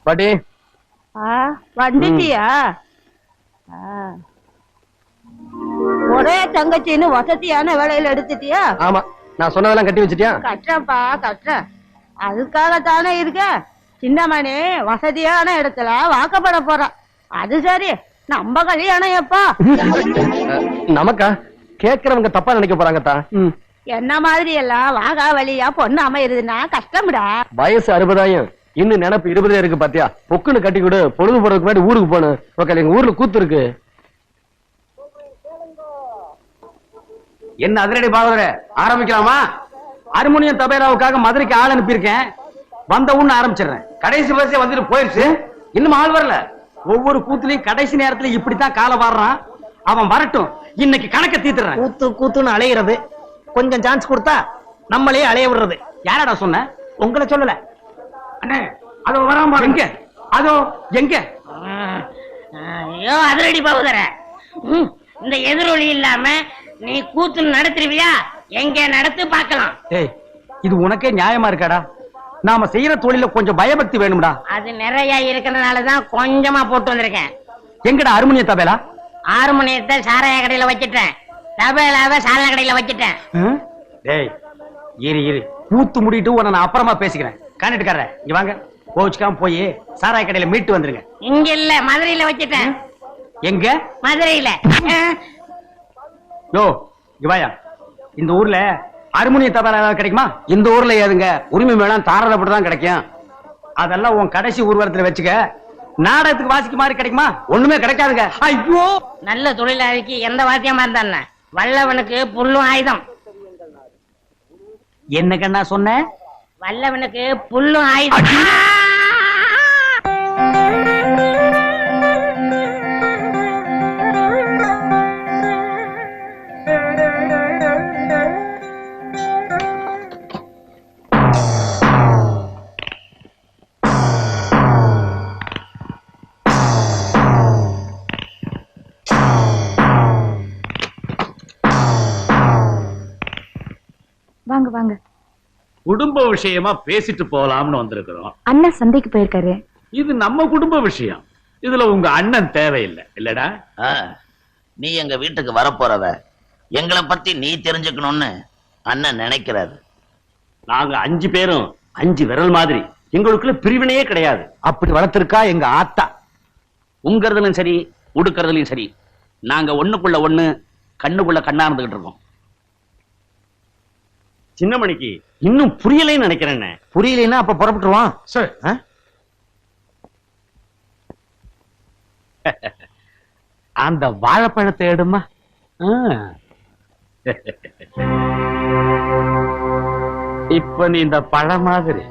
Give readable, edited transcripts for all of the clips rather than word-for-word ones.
பாட்டி வந்துட்டியா? ஒரே தங்கச்சின்னு வசதியான வேலையில எடுத்துட்டியா? ஆமா, நான் சொன்னதெல்லாம் கட்டி வச்சிட்டியா? கட்டுறேன்ப்பா, கட்டுறேன். அதுக்காகத்தானே இருக்க. சின்னமணி வசதியான இடத்துல வாக்கப்பட போற. அது சரி, நம்ம கல்யாணம் எப்பா? நமக்கா? கேக்குறவங்க தப்பா நினைக்க போறாங்கத்தா. என்ன மாதிரி எல்லாம் வாகா வழியா பொண்ணு அமையிருதுன்னா கஷ்டம்டா. வயசு 60 இன்னும் நினைப்பு 20 இருக்கு பாத்தியா? பொக்குன்னு கட்டி கொடு, பொழுது போறதுக்கு முன்னாடி ஊருக்கு போகணும். எங்க ஊர்ல கூத்து இருக்கு. என்ன அதிரடி பாவர ஆரம்பிக்கலாமா? ஹார்மோனியம் தபேலாவுக்காக மதுரைக்கு ஆள் அனுப்பியிருக்கேன். வந்த உடனே ஆரம்பிச்சிடுறேன். கடைசி பஸ்ஸே வந்துட்டு போயிருச்சு, இன்னும் ஆள் வரல. ஒவ்வொரு கூத்துலயும் கடைசி நேரத்துல இப்படித்தான் காலை வாடுறான். அவன் வரட்டும், இன்னைக்கு கணக்க தீத்துறேன். கூத்து கூத்துன்னு அலையிறது, கொஞ்சம் சான்ஸ் கொடுத்தா நம்மளே அலைய விடுறது. யாரடா சொன்ன? உங்களை சொல்லல அண்ணே. அதோ வராம எங்க? அதோ எங்க? ஐயோ அதிரடி பகுதர, இந்த எதிரொலி இல்லாம நீ கூத்து நடத்துருவியா? எங்க நடத்து பார்க்கலாம். ஏய், இது உனக்கே நியாயமா இருக்காடா? நாம செய்யற தொழில கொஞ்சம் பயபக்தி வேணும்டா. அது நிறைய இருக்கிறதுனாலதான் கொஞ்சமா போட்டு வந்திருக்கேன். எங்கடா ஹார்மோனிய தபேலா? ஹார்மோனியத்தை சாராய கடையில வச்சிட்டேன், தபேலாவை சாராய கடையில வச்சிட்டேன். டேய் இரு இரு, கூத்து முடிட்டு உன்னை நான் அப்புறமா பேசிக்கிறேன். காண்டிட்டுக்காரர் இங்க வாங்க. கோச்சுக்காம போய் சாராய கடையில மீட்டு வந்துருங்க. இங்க இல்ல, மதுரையில வச்சிட்டேன். எங்க? மதுரையில. யோ இவாயா, இந்த ஊர்ல ஹார்மோனிய தபேலா கிடைக்குமா? இந்த ஊர்ல ஏதுங்க உரிமை மேளம் தாராளப்பட்டுதான் கிடைக்கும். அதெல்லாம் உன் கடைசி ஊர்வலத்துல வச்சுக்க. நாடகத்துக்கு வாசிக்க மாதிரி கிடைக்குமா? ஒண்ணுமே கிடைக்காதுங்க. ஐயோ, நல்ல தொழிலாளிக்கு எந்த வாத்தியமா இருந்தா வல்லவனுக்கு புல்லும் ஆயுதம். என்ன கண்ணா சொன்ன? வல்லவனுக்கு புல்லும் ஆயுதம். வாங்க வாங்க. குடும்ப விஷயமா பேசிட்டு போலாம்னு வந்திருக்கிறோம். அண்ணன் சந்தைக்கு போயிருக்காரு. இது நம்ம குடும்ப விஷயம், இதுல உங்க அண்ணன் தேவையில்லை இல்லடா? நீ எங்க வீட்டுக்கு வரப்போறவ, எங்களை பத்தி நீ தெரிஞ்சுக்கணும்னு அண்ணன் நினைக்கிறாரு. நாங்க 5 பேரும் 5 விரல் மாதிரி, எங்களுக்குள்ள பிரிவினையே கிடையாது. அப்படி வளர்த்திருக்கா எங்க ஆத்தா. உங்கறதுலயும் சரி உடுக்கறதுலயும் சரி, நாங்க ஒண்ணுக்குள்ள ஒண்ணு கண்ணுக்குள்ள கண்ணா இருந்துகிட்டு இருக்கோம். சின்னமணிக்கு இன்னும் புரியலைன்னு நினைக்கிறேன். புரியலைன்னா அப்ப புறப்பட்டுருவான். சரி, அந்த வாழைப்பழத்தை எடுமா. இப்ப நீ இந்த பழம் மாதிரி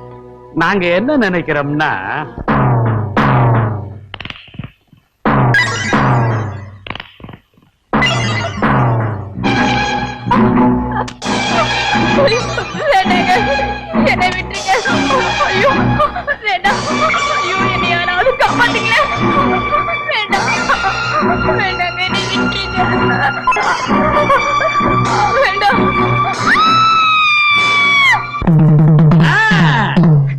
நாங்க என்ன நினைக்கிறோம்னா, என்னை விட்டுருங்க. ஐயோ வேண்டாம். ஐயோ என்னை யாராவது காப்பாத்துங்க. வேண்டாம் வேண்டாங்க, என்னை விட்டுருங்க. வேண்டாம்.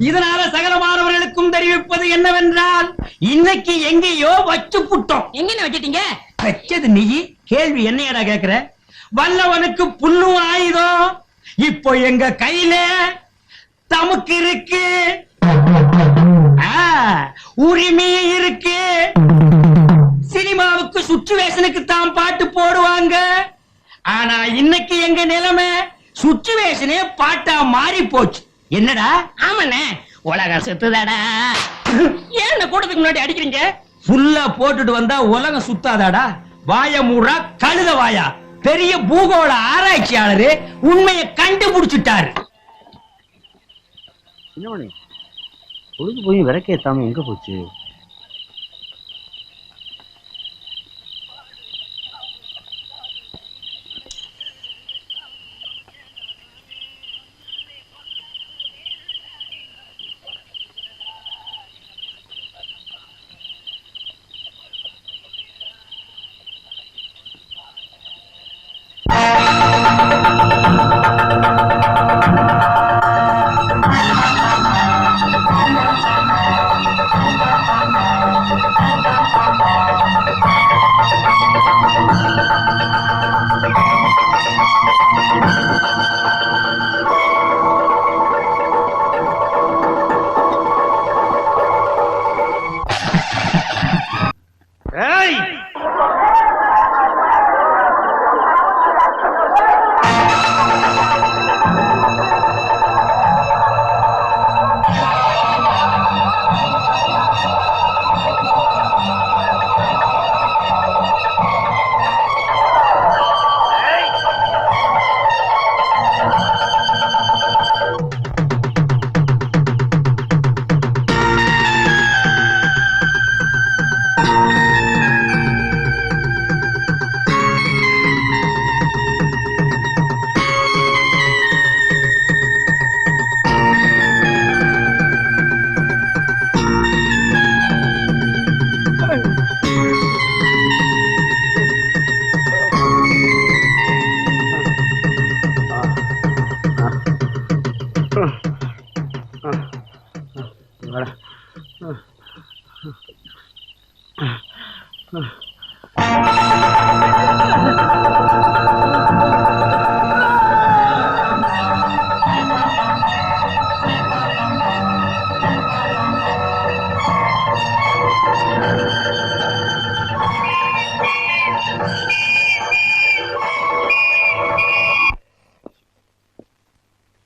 இதனால சகலமானவர்களுக்கும் தெரிவிப்பது என்னவென்றால், இன்னைக்கு எங்கேயோ வச்சு புட்டோம். எங்க வச்சிட்டீங்க? வச்சது நீ, கேள்வி என்னையடா கேக்குற? வல்லவனுக்கு புல்லும் ஆயுதம் இப்போ எங்க கையில தமக்கு இருக்கு, உரிமையும் இருக்கு. சினிமாவுக்கு சுச்சுவேஷனுக்கு தான் பாட்டு போடுவாங்க. ஆனா இன்னைக்கு எங்க நிலைமை சுச்சுவேஷனே பாட்டா மாறி போச்சு. என்னடா? ஆமாண்ணே, உலகம் சுத்துதாடா. ஏன் கூட்டத்துக்கு முன்னாடி அடிக்கிறீங்க? புல்லா போட்டுட்டு வந்தா உலகம் சுத்தாதாடா? வாய மூடா கழுத வாயா. பெரிய பூகோள ஆராய்ச்சியாளரு உண்மையை கண்டுபிடிச்சிட்டாரு. சின்னமணி பொழுது போய் விளக்கேத்தாம எங்க போச்சு?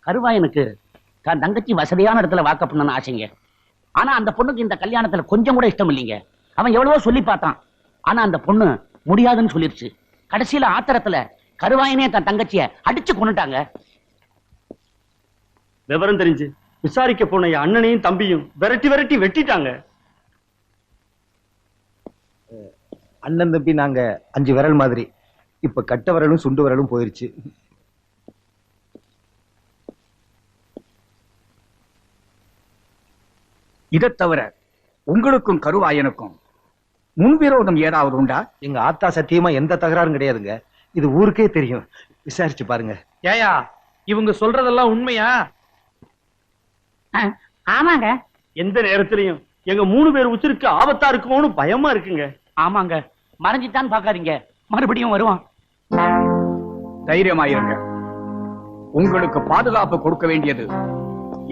கருவாயனுக்கு தன் தங்கச்சி வசதியான இடத்துல வாக்கப் பண்ணணும்னு ஆசைங்க. ஆனா அந்த பொண்ணுக்கு இந்த கல்யாணத்துல கொஞ்சம் கூட இஷ்டம் இல்லைங்க. அவன் எவ்வளவோ சொல்லி பார்த்தான். ஆனா அந்த பொண்ணு முடியாதுன்னு சொல்லிருச்சு. கடைசியில ஆத்திரத்துல கருவாயனே தன் தங்கச்சிய அடிச்சு கொன்னுட்டாங்க. விவரம் தெரிஞ்சு விசாரிக்க போன என் அண்ணனையும் தம்பியும் விரட்டி விரட்டி வெட்டிட்டாங்க. அண்ணன் தம்பி நாங்க 5 விரல் மாதிரி. இப்ப கட்ட விரலும் சுண்டு விரலும் போயிருச்சு. இதை தவிர உங்களுக்கும் கருவாயனுக்கும் முன்விரோதம் ஏதாவது உண்டா? எங்க ஆத்தா சத்தியமா எந்த தகராறும் கிடையாதுங்க. இது ஊருக்கே தெரியும். விசாரிச்சு பாருங்க. ஏயா இவங்க சொல்றதெல்லாம் உண்மையா? ஆமாங்க. எந்த நேரத்திலையும் எங்க 3 பேர் உச்சிருக்கு ஆபத்தா இருக்குமோன்னு பயமா இருக்குங்க. ஆமாங்க, மறைஞ்சிட்டான்னு பாக்காதீங்க, மறுபடியும் வருவான். தைரியமாயிருங்க. உங்களுக்கு பாதுகாப்பு கொடுக்க வேண்டியது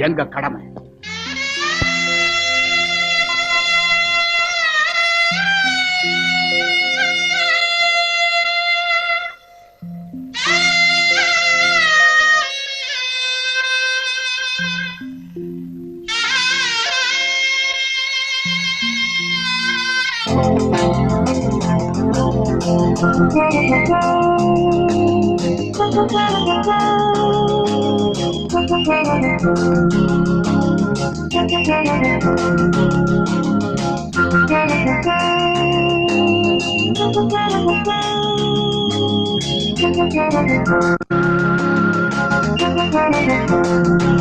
எங்க கடமை. Thank you.